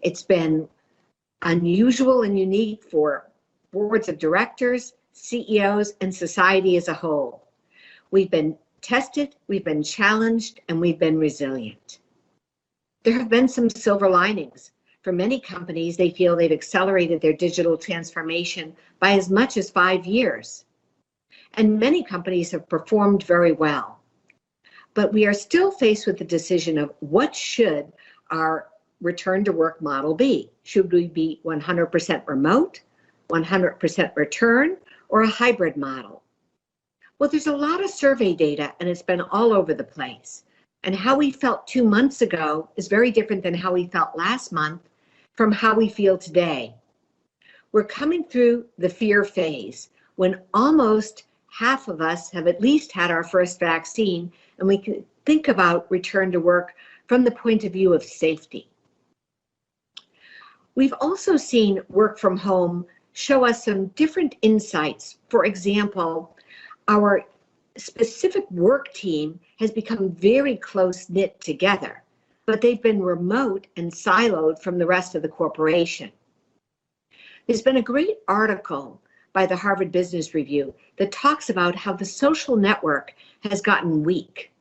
It's been unusual and unique for boards of directors, CEOs, and society as a whole. We've been tested, we've been challenged, and we've been resilient. There have been some silver linings. For many companies, they feel they've accelerated their digital transformation by as much as 5 years. And many companies have performed very well. But we are still faced with the decision of what should our return to work model be? Should we be 100% remote, 100% return, or a hybrid model? Well, there's a lot of survey data and it's been all over the place. And how we felt 2 months ago is very different than how we felt last month from how we feel today. We're coming through the fear phase when almost half of us have at least had our first vaccine, and we can think about return to work from the point of view of safety. We've also seen work from home show us some different insights. For example, our specific work team has become very close-knit together, but they've been remote and siloed from the rest of the corporation. There's been a great article by the Harvard Business Review that talks about how the social network has gotten weak.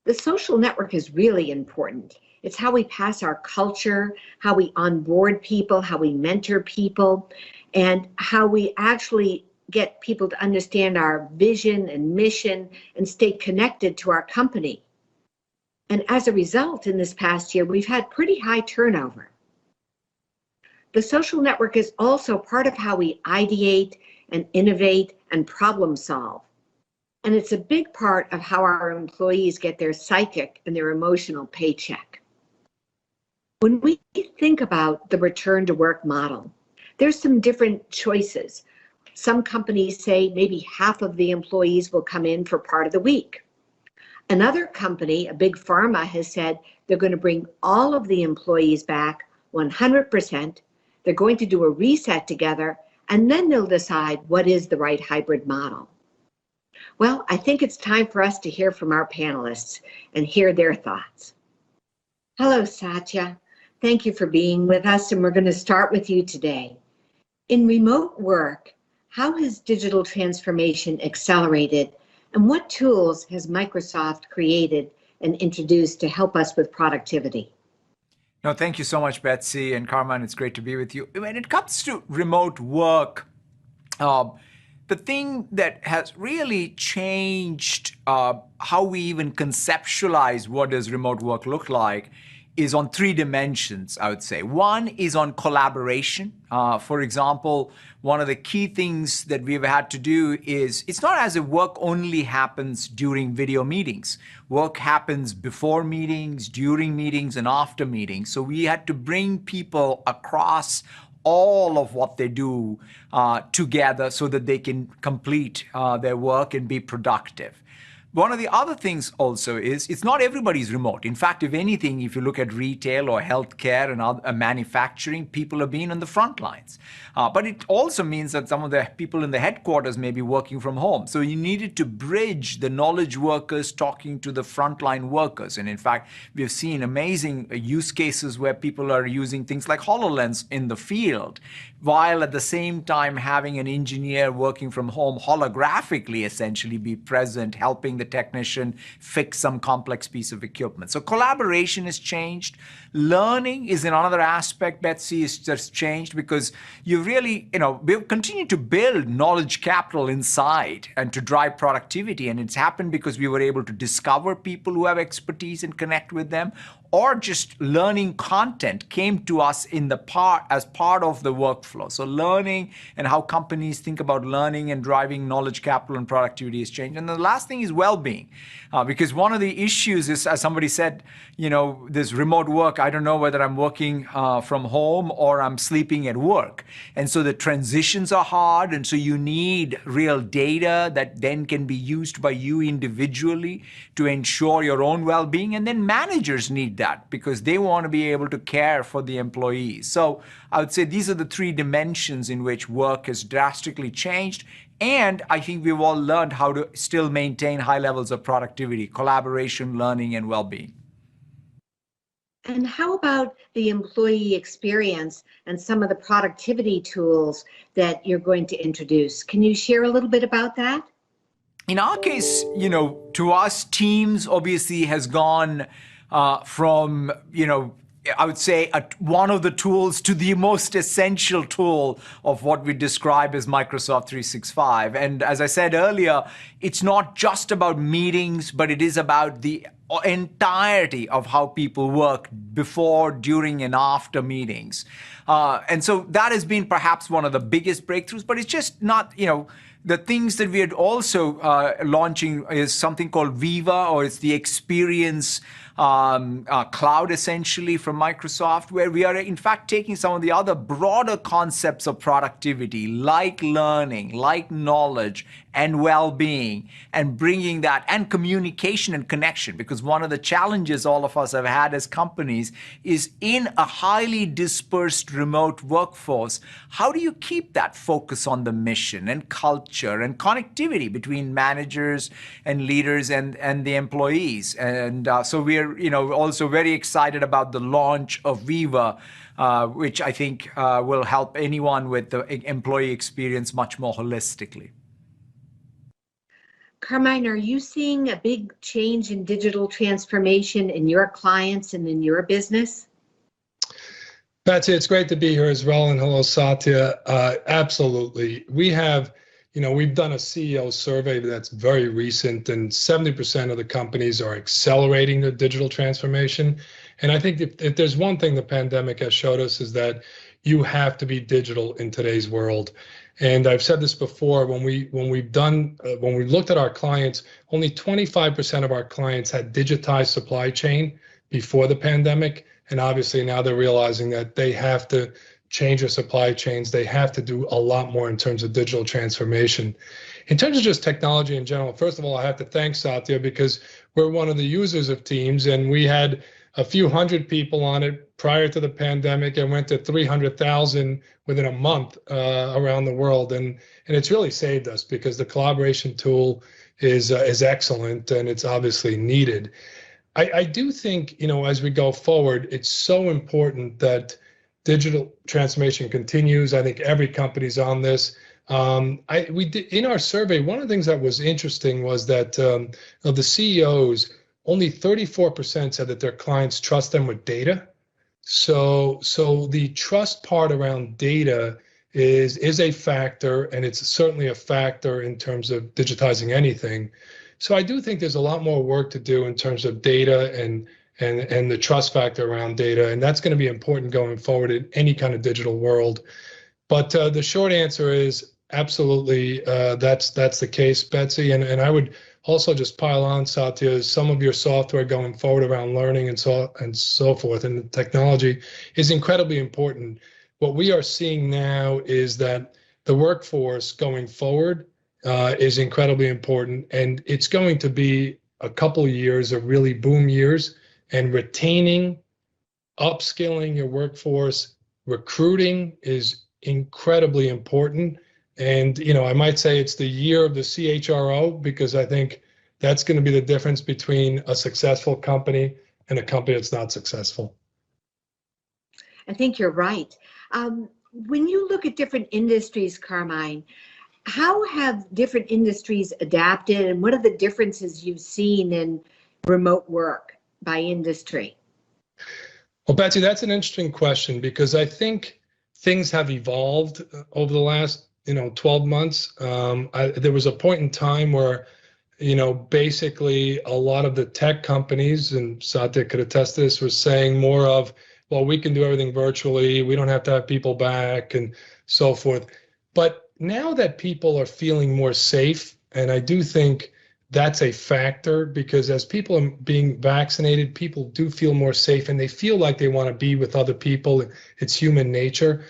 The social network is really important. It's how we pass our culture, how we onboard people, how we mentor people, and how we actually get people to understand our vision and mission and stay connected to our company. And as a result, in this past year, we've had pretty high turnover. The social network is also part of how we ideate and innovate and problem solve. And it's a big part of how our employees get their psychic and their emotional paycheck. When we think about the return to work model, there's some different choices. Some companies say maybe half of the employees will come in for part of the week. Another company, a big pharma, has said they're going to bring all of the employees back 100%. They're going to do a reset together, and then they'll decide what is the right hybrid model. Well, I think it's time for us to hear from our panelists and hear their thoughts. Hello, Satya. Thank you for being with us, and we're going to start with you today. In remote work, how has digital transformation accelerated, and what tools has Microsoft created and introduced to help us with productivity? No, thank you so much, Betsy and Carmine. It's great to be with you. When it comes to remote work, the thing that has really changed how we even conceptualize what does remote work look like is on 3 dimensions, I would say. One is on collaboration. For example, one of the key things that we've had to do is, it's not as if work only happens during video meetings. Work happens before meetings, during meetings, and after meetings. So we had to bring people across all of what they do together so that they can complete their work and be productive. One of the other things also is it's not everybody's remote. In fact, if anything, if you look at retail or healthcare and other, manufacturing, people have been on the front lines. But it also means that some of the people in the headquarters may be working from home. So you needed to bridge the knowledge workers talking to the frontline workers. And in fact, we've seen amazing use cases where people are using things like HoloLens in the field, while at the same time having an engineer working from home holographically essentially be present, helping the technician fix some complex piece of equipment. So collaboration has changed. Learning is another aspect, Betsy, is just changed because you really, we've continued to build knowledge capital inside and to drive productivity. And it's happened because we were able to discover people who have expertise and connect with them, or just learning content came to us as part of the workflow. So learning and how companies think about learning and driving knowledge capital and productivity has changed. And the last thing is well-being, because one of the issues is, as somebody said, this remote work, I don't know whether I'm working from home or I'm sleeping at work. And so the transitions are hard. And so you need real data that then can be used by you individually to ensure your own well-being. And then managers need that because they want to be able to care for the employees. So I would say these are the 3 dimensions in which work has drastically changed. And I think we've all learned how to still maintain high levels of productivity, collaboration, learning, and well-being. And how about the employee experience and some of the productivity tools that you're going to introduce? Can you share a little bit about that? In our case, to us, Teams obviously has gone from, I would say one of the tools to the most essential tool of what we describe as Microsoft 365. And as I said earlier, it's not just about meetings, but it is about the entirety of how people work before, during, and after meetings. And so that has been perhaps one of the biggest breakthroughs, but it's just not, the things that we are also launching is something called Viva, or it's the experience cloud essentially from Microsoft, where we are in fact taking some of the other broader concepts of productivity, like learning, like knowledge and well-being, and bringing that, and communication and connection, because one of the challenges all of us have had as companies is in a highly dispersed remote workforce, how do you keep that focus on the mission and culture and connectivity between managers and leaders and the employees? And so we're also very excited about the launch of Viva, which I think will help anyone with the employee experience much more holistically. Carmine, are you seeing a big change in digital transformation in your clients and in your business? Betsy, it's great to be here as well. And hello, Satya. Absolutely. We have, we've done a CEO survey that's very recent, and 70% of the companies are accelerating their digital transformation. And I think if there's one thing the pandemic has showed us is that you have to be digital in today's world. And I've said this before, when we looked at our clients, only 25% of our clients had digitized supply chain before the pandemic. And obviously now they're realizing that they have to change their supply chains. They have to do a lot more in terms of digital transformation. In terms of just technology in general, first of all, I have to thank Satya, because we're one of the users of Teams, and we had a few hundred people on it prior to the pandemic and went to 300,000 within a month around the world. And it's really saved us, because the collaboration tool is excellent, and it's obviously needed. I do think, as we go forward, it's so important that digital transformation continues. I think every company's on this. We did, in our survey, one of the things that was interesting was that of the CEOs, only 34% said that their clients trust them with data. So the trust part around data is a factor, and it's certainly a factor in terms of digitizing anything. So I do think there's a lot more work to do in terms of data and the trust factor around data, and that's going to be important going forward in any kind of digital world. But the short answer is absolutely that's the case, Betsy. And I would also just pile on, Satya, some of your software going forward around learning and so forth, and the technology is incredibly important. What we are seeing now is that the workforce going forward is incredibly important, and it's going to be a couple of years of really boom years, and retaining, upskilling your workforce, recruiting is incredibly important. And, I might say it's the year of the CHRO, because I think that's going to be the difference between a successful company and a company that's not successful. I think you're right. When you look at different industries, Carmine, how have different industries adapted, and what are the differences you've seen in remote work by industry? Well, Betsy, that's an interesting question, because I think things have evolved over the last 12 months. There was a point in time where, basically a lot of the tech companies, and Satya could attest to this, was saying more of, well, we can do everything virtually. We don't have to have people back and so forth. But now that people are feeling more safe, and I do think that's a factor, because as people are being vaccinated, people do feel more safe, and they feel like they want to be with other people. It's human nature.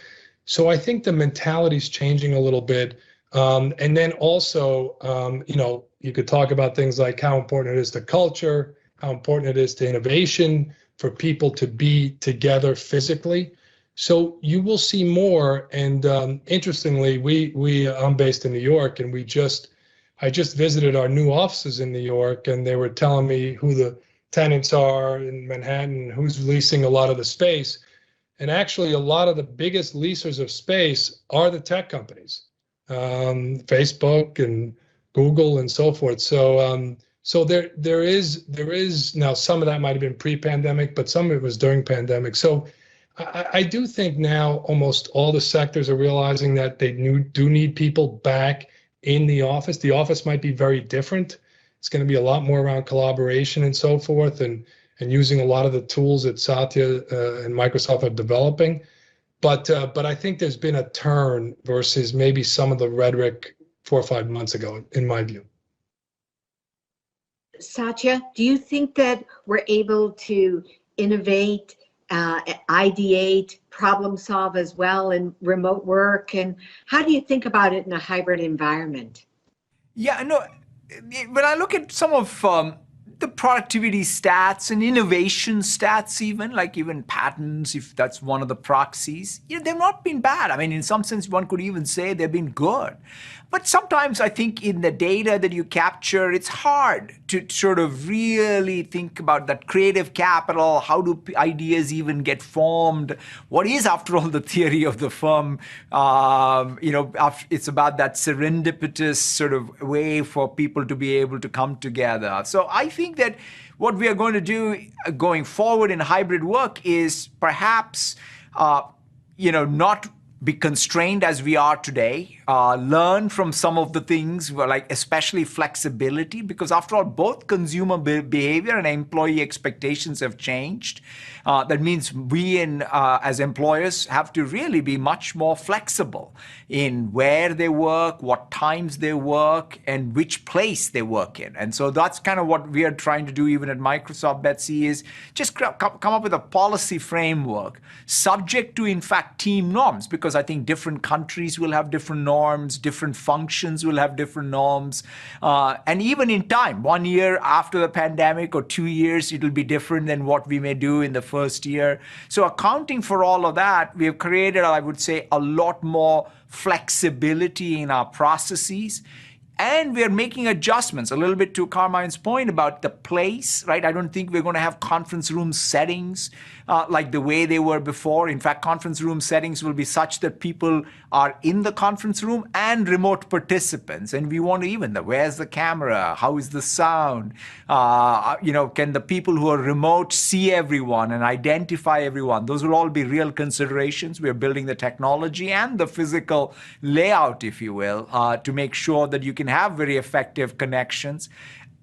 So I think the mentality is changing a little bit. And then also, you could talk about things like how important it is to culture, how important it is to innovation, for people to be together physically. So you will see more. And interestingly, I'm based in New York, and I just visited our new offices in New York, and they were telling me who tenants are in Manhattan, who's leasing a lot of the space. And actually, a lot of the biggest leasers of space are the tech companies, Facebook and Google and so forth. So there is now, some of that might have been pre-pandemic, but some of it was during pandemic. So I do think now almost all the sectors are realizing that they do need people back in the office. The office might be very different. It's going to be a lot more around collaboration and so forth, and using a lot of the tools that Satya and Microsoft are developing. But I think there's been a turn versus maybe some of the rhetoric 4 or 5 months ago, in my view. Satya, do you think that we're able to innovate, ideate, problem solve as well in remote work? And how do you think about it in a hybrid environment? Yeah, no, when I look at some of the productivity stats and innovation stats, even patents, if that's one of the proxies, they've not been bad. I mean, in some sense, one could even say they've been good. But sometimes I think in the data that you capture, it's hard to sort of really think about that creative capital. How do ideas even get formed? What is, after all, the theory of the firm? It's about that serendipitous sort of way for people to be able to come together. So I think that what we are going to do going forward in hybrid work is perhaps, not be constrained as we are today, learn from some of the things, like especially flexibility, because after all, both consumer behavior and employee expectations have changed. That means we as employers have to really be much more flexible in where they work, what times they work, and which place they work in. And so that's kind of what we are trying to do even at Microsoft, Betsy, is just come up with a policy framework subject to, in fact, team norms, because I think different countries will have different norms, different functions will have different norms. And even in time, 1 year after the pandemic or 2 years, it'll be different than what we may do in the first year. So accounting for all of that, we have created, I would say, a lot more flexibility in our processes. And we're making adjustments a little bit to Carmine's point about the place, right? I don't think we're going to have conference room settings like the way they were before. In fact, conference room settings will be such that people are in the conference room and remote participants. And we want to where's the camera? How is the sound? Can the people who are remote see everyone and identify everyone? Those will all be real considerations. We're building the technology and the physical layout, if you will, to make sure that you can have very effective connections.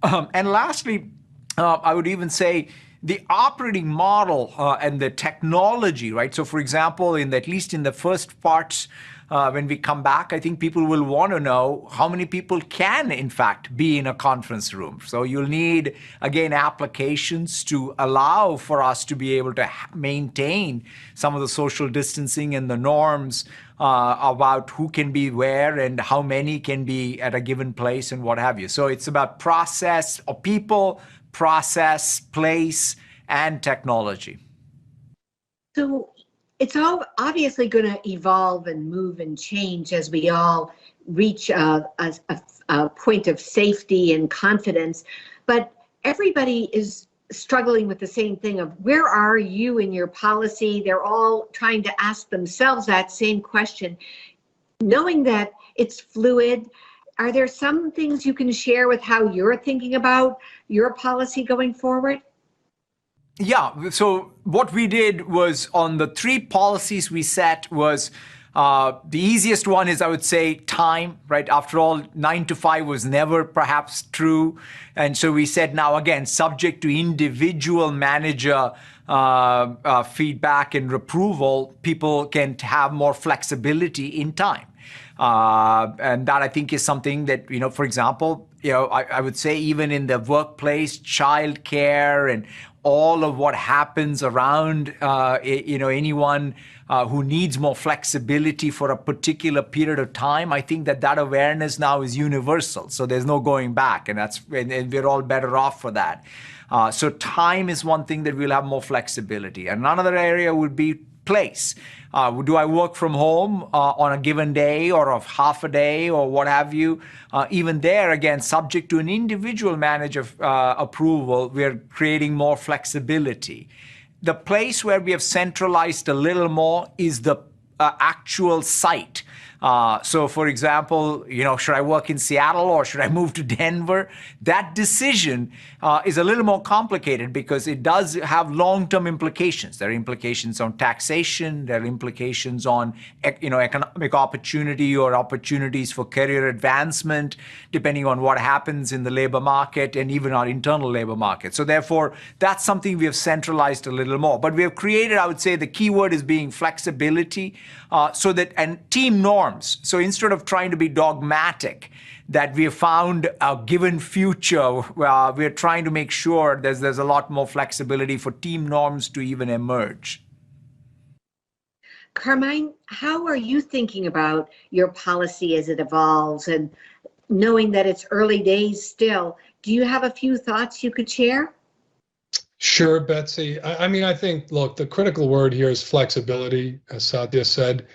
And lastly, I would even say the operating model and the technology, right? So for example, at least in the first parts, when we come back, I think people will want to know how many people can, in fact, be in a conference room. So you'll need, again, applications to allow for us to be able to maintain some of the social distancing and the norms about who can be where and how many can be at a given place and what have you. So it's about process of people, process, place, and technology. So it's all obviously going to evolve and move and change as we all reach a point of safety and confidence. But everybody is struggling with the same thing of where are you in your policy? They're all trying to ask themselves that same question. Knowing that it's fluid, are there some things you can share with how you're thinking about your policy going forward? Yeah, so what we did was on the 3 policies we set was the easiest one is, I would say, time, right? After all, 9 to 5 was never perhaps true. And so we said, now again, subject to individual manager feedback and approval, people can have more flexibility in time. And that I think is something that, for example, I would say even in the workplace, childcare and all of what happens around, anyone who needs more flexibility for a particular period of time, I think that awareness now is universal. So there's no going back, and we're all better off for that. So time is one thing that we'll have more flexibility. And another area would be place. Do I work from home on a given day or of half a day or what have you? Even there, again, subject to an individual manager approval, we're creating more flexibility. The place where we have centralized a little more is the actual site. So for example, should I work in Seattle or should I move to Denver? That decision is a little more complicated because it does have long-term implications. There are implications on taxation, there are implications on economic opportunity or opportunities for career advancement, depending on what happens in the labor market and even our internal labor market. So therefore, that's something we have centralized a little more. But we have created, I would say, the key word is being flexibility, and team norms. So instead of trying to be dogmatic, that we have found a given future, we're trying to make sure there's a lot more flexibility for team norms to even emerge. Carmine, how are you thinking about your policy as it evolves, and knowing that it's early days still? Do you have a few thoughts you could share? Sure, Betsy. I think, look, the critical word here is flexibility, as Satya said.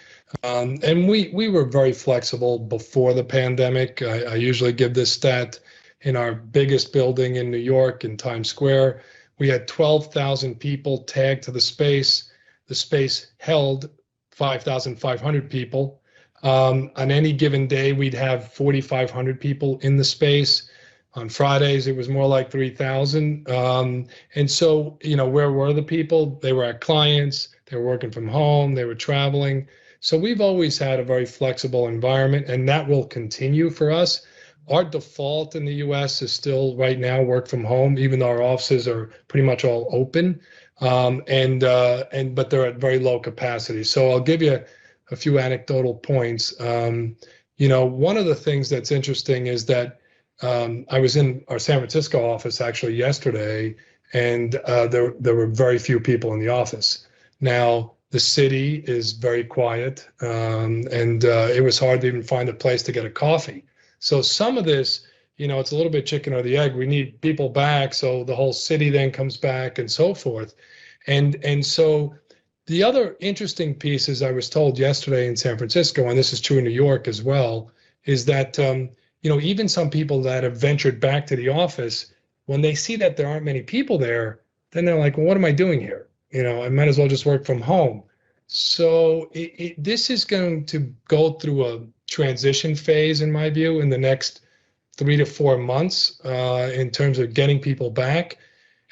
And we were very flexible before the pandemic. I usually give this stat. In our biggest building in New York, in Times Square, we had 12,000 people tagged to the space. The space held 5,500 people. On any given day, we'd have 4,500 people in the space. On Fridays, it was more like 3,000. And so, where were the people? They were our clients. They were working from home. They were traveling. So we've always had a very flexible environment, and that will continue for us. Our default in the U.S. is still right now work from home, even though our offices are pretty much all open, but they're at very low capacity. So I'll give you a few anecdotal points. One of the things that's interesting is that I was in our San Francisco office actually yesterday, and there were very few people in the office. Now, the city is very quiet, and it was hard to even find a place to get a coffee. So some of this, it's a little bit chicken or the egg. We need people back, so the whole city then comes back and so forth. And so the other interesting piece, as I was told yesterday in San Francisco, and this is true in New York as well, is that even some people that have ventured back to the office, when they see that there aren't many people there, then they're like, well, what am I doing here? I might as well just work from home. So this is going to go through a transition phase, in my view, in the next 3 to 4 months in terms of getting people back.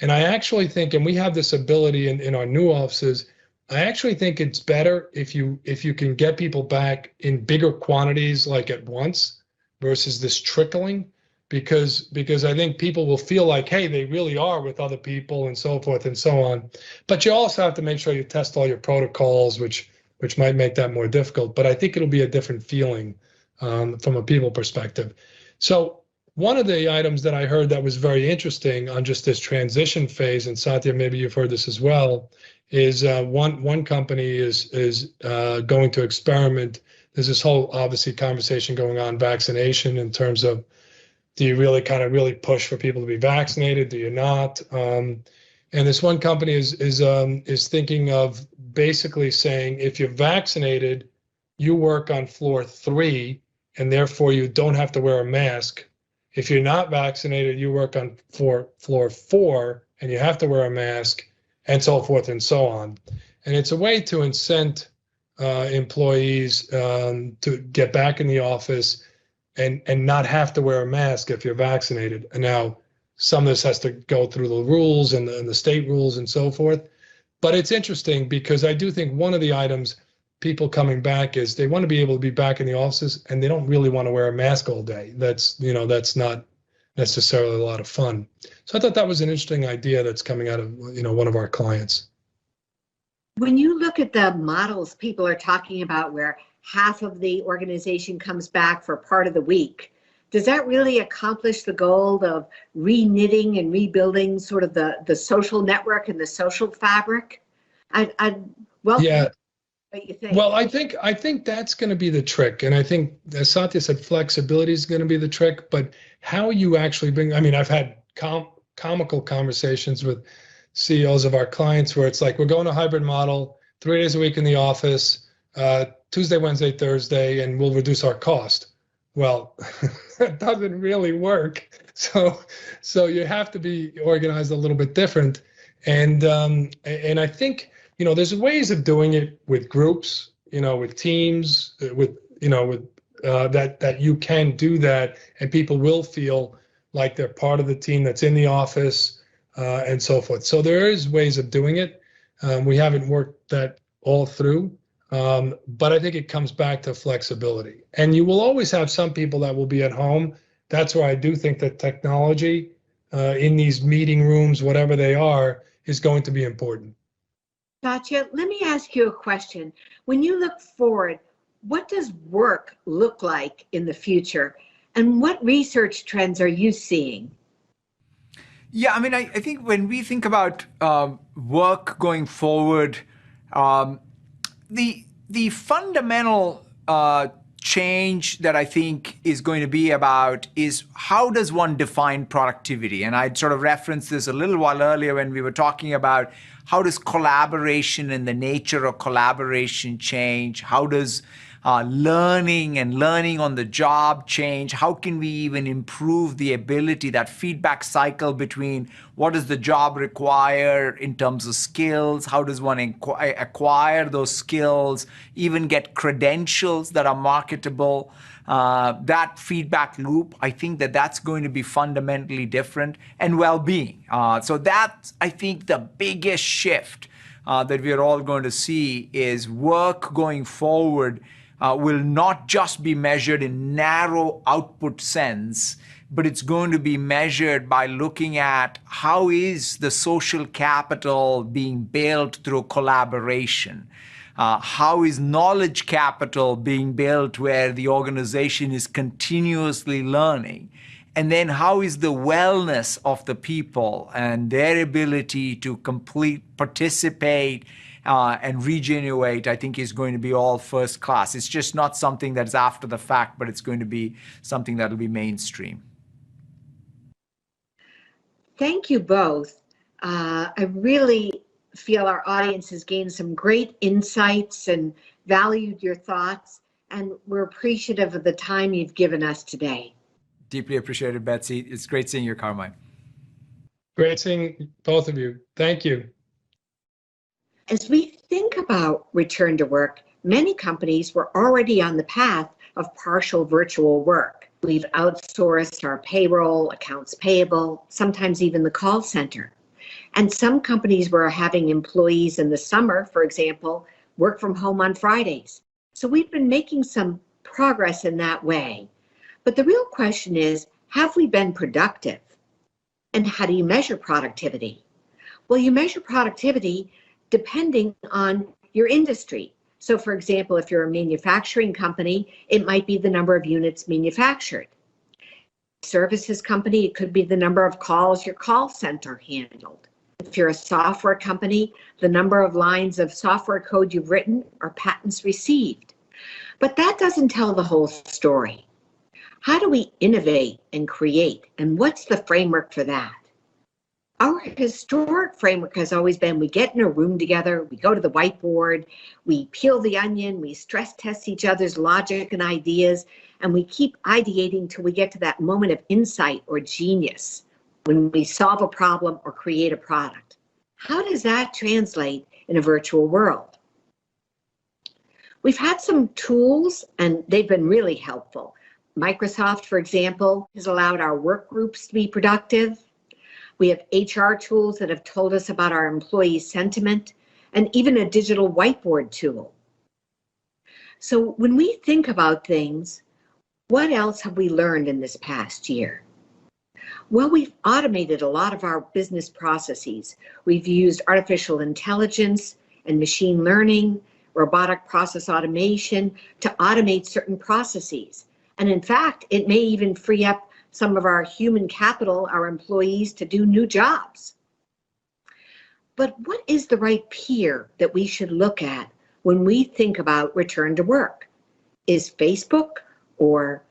And I actually think, and we have this ability in our new offices, I actually think it's better if you can get people back in bigger quantities, like at once, versus this trickling. Because I think people will feel like, hey, they really are with other people and so forth and so on. But you also have to make sure you test all your protocols, which might make that more difficult. But I think it'll be a different feeling from a people perspective. So one of the items that I heard that was very interesting on just this transition phase, and Satya, maybe you've heard this as well, is one company is going to experiment. There's this whole, obviously, conversation going on, vaccination, in terms of, do you really push for people to be vaccinated? Do you not? And this one company is thinking of basically saying, if you're vaccinated, you work on floor 3, and therefore you don't have to wear a mask. If you're not vaccinated, you work on floor 4, and you have to wear a mask, and so forth and so on. And it's a way to incent employees to get back in the office and not have to wear a mask if you're vaccinated. And now some of this has to go through the rules and the state rules and so forth. But it's interesting because I do think one of the items people coming back is they want to be able to be back in the offices, and they don't really want to wear a mask all day. That's not necessarily a lot of fun. So I thought that was an interesting idea that's coming out of one of our clients. When you look at the models people are talking about, where half of the organization comes back for part of the week, does that really accomplish the goal of re-knitting and rebuilding sort of the social network and the social fabric? What you think? Well, I think that's going to be the trick. And I think, as Satya said, flexibility is going to be the trick. But how you actually bring, I've had comical conversations with CEOs of our clients where it's like, we're going to a hybrid model. 3 days a week in the office, Tuesday, Wednesday, Thursday, and we'll reduce our cost. Well, that doesn't really work. So you have to be organized a little bit different. And I think, there's ways of doing it with groups, with teams, with that you can do that, and people will feel like they're part of the team that's in the office, and so forth. So there is ways of doing it. We haven't worked that all through, but I think it comes back to flexibility. And you will always have some people that will be at home. That's why I do think that technology in these meeting rooms, whatever they are, is going to be important. Satya, let me ask you a question. When you look forward, what does work look like in the future? And what research trends are you seeing? Yeah, I mean, I think when we think about work going forward, the fundamental change that I think is going to be about is how does one define productivity? And I sort of referenced this a little while earlier when we were talking about how does collaboration and the nature of collaboration change? How does learning and learning on the job change? How can we even improve the ability, that feedback cycle between what does the job require in terms of skills? How does one acquire those skills, even get credentials that are marketable? That feedback loop, I think that's going to be fundamentally different, and well-being. So that's, I think, the biggest shift that we're all going to see is work going forward will not just be measured in narrow output sense, but it's going to be measured by looking at how is the social capital being built through collaboration. How is knowledge capital being built where the organization is continuously learning? And then how is the wellness of the people and their ability to participate, and regenerate, I think is going to be all first class. It's just not something that's after the fact, but it's going to be something that'll be mainstream. Thank you both. I really feel our audience has gained some great insights and valued your thoughts, and we're appreciative of the time you've given us today. Deeply appreciated, Betsy. It's great seeing you, Carmine. Great seeing both of you. Thank you. As we think about return to work, many companies were already on the path of partial virtual work. We've outsourced our payroll, accounts payable, sometimes even the call center. And some companies were having employees in the summer, for example, work from home on Fridays. So we've been making some progress in that way. But the real question is, have we been productive? And how do you measure productivity? Well, you measure productivity depending on your industry. So for example, if you're a manufacturing company, it might be the number of units manufactured. Services company, it could be the number of calls your call center handled. If you're a software company, the number of lines of software code you've written or patents received. But that doesn't tell the whole story. How do we innovate and create? And what's the framework for that? Our historic framework has always been, we get in a room together, we go to the whiteboard, we peel the onion, we stress test each other's logic and ideas, and we keep ideating till we get to that moment of insight or genius when we solve a problem or create a product. How does that translate in a virtual world? We've had some tools, and they've been really helpful. Microsoft, for example, has allowed our work groups to be productive. We have HR tools that have told us about our employees' sentiment, and even a digital whiteboard tool. So when we think about things, what else have we learned in this past year? Well, we've automated a lot of our business processes. We've used artificial intelligence and machine learning, robotic process automation to automate certain processes. And in fact, it may even free up some of our human capital, our employees, to do new jobs. But what is the right peer that we should look at when we think about return to work? Is Facebook or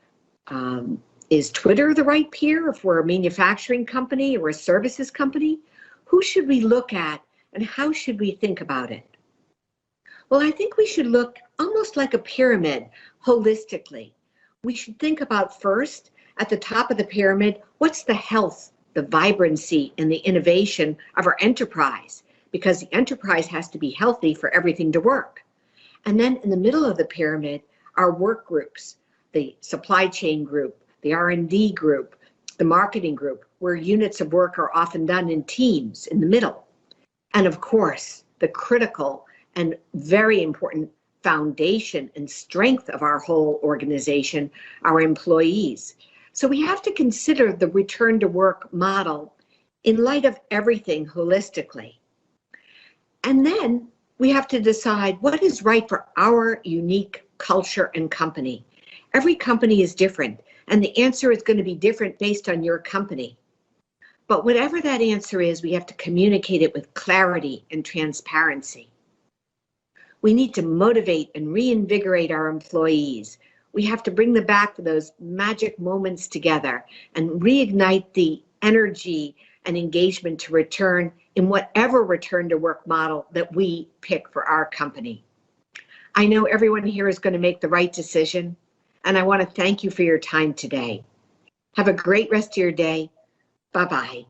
is Twitter the right peer if we're a manufacturing company or a services company? Who should we look at and how should we think about it? Well, I think we should look almost like a pyramid holistically. We should think about first, at the top of the pyramid, what's the health, the vibrancy, and the innovation of our enterprise? Because the enterprise has to be healthy for everything to work. And then in the middle of the pyramid, our work groups, the supply chain group, the R&D group, the marketing group, where units of work are often done in teams in the middle. And of course, the critical and very important foundation and strength of our whole organization, our employees. So we have to consider the return to work model in light of everything holistically. And then we have to decide what is right for our unique culture and company. Every company is different, and the answer is going to be different based on your company. But whatever that answer is, we have to communicate it with clarity and transparency. We need to motivate and reinvigorate our employees. We have to bring them back to those magic moments together and reignite the energy and engagement to return in whatever return to work model that we pick for our company. I know everyone here is going to make the right decision, and I want to thank you for your time today. Have a great rest of your day. Bye-bye.